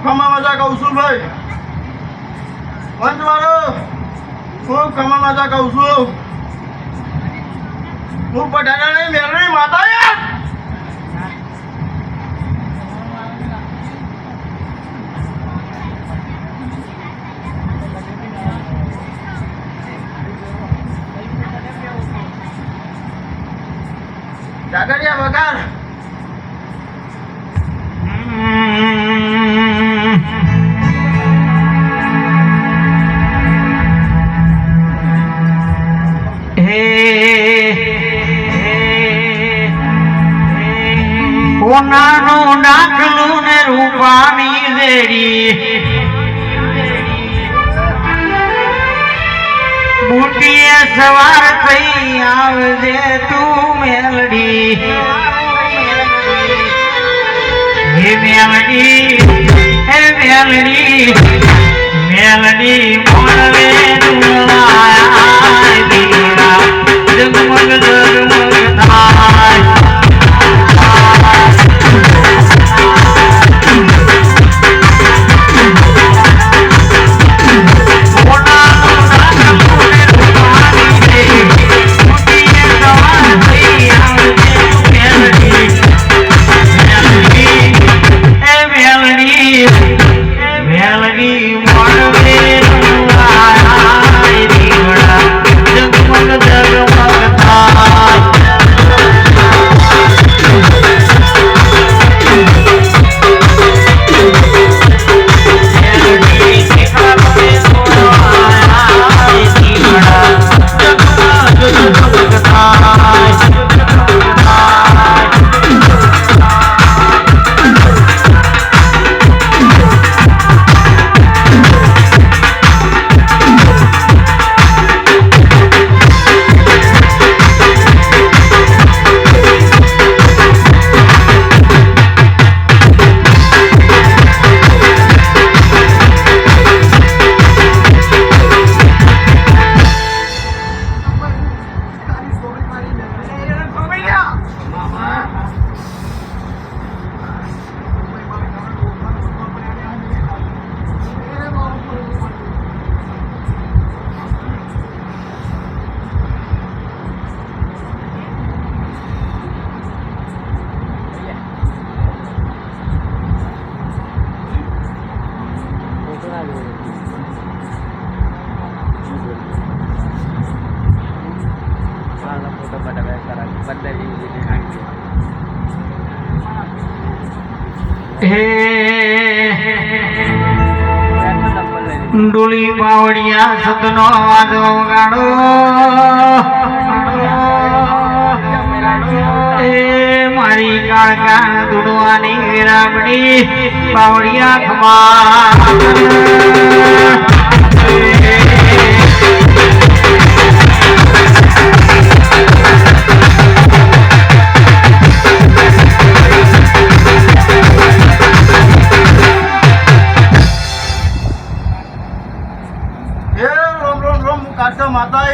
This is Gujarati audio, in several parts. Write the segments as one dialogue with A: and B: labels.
A: ખમા મજા કહું છું ભાઈ. પંચવાળો ખૂબ ખમા મજા કહું છું. હું પઢાણાની મેળવી માતા યાર. કાગળિયા વગાર.
B: કોનાનું ડાકલું ને રૂપાની દેરી બુટીએ સવાર થઈ આવજે તું મેલડી. હે મેલડી, હે મેલડી, મેલડી મોળવે દુલાય દીરા જગમગ જગમગ થાય. ડોલી બાવળિયા સતનો વાજો ગાડો એ મારી કાળકાણ દુડવાની રાબડી બાવળિયા ખમા.
A: માતા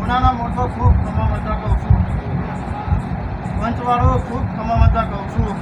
A: ઉનાના મોટો ખૂબ ખમા મજા કહું છું. પંચવાળો ખૂબ ખમા મજા કહું છું.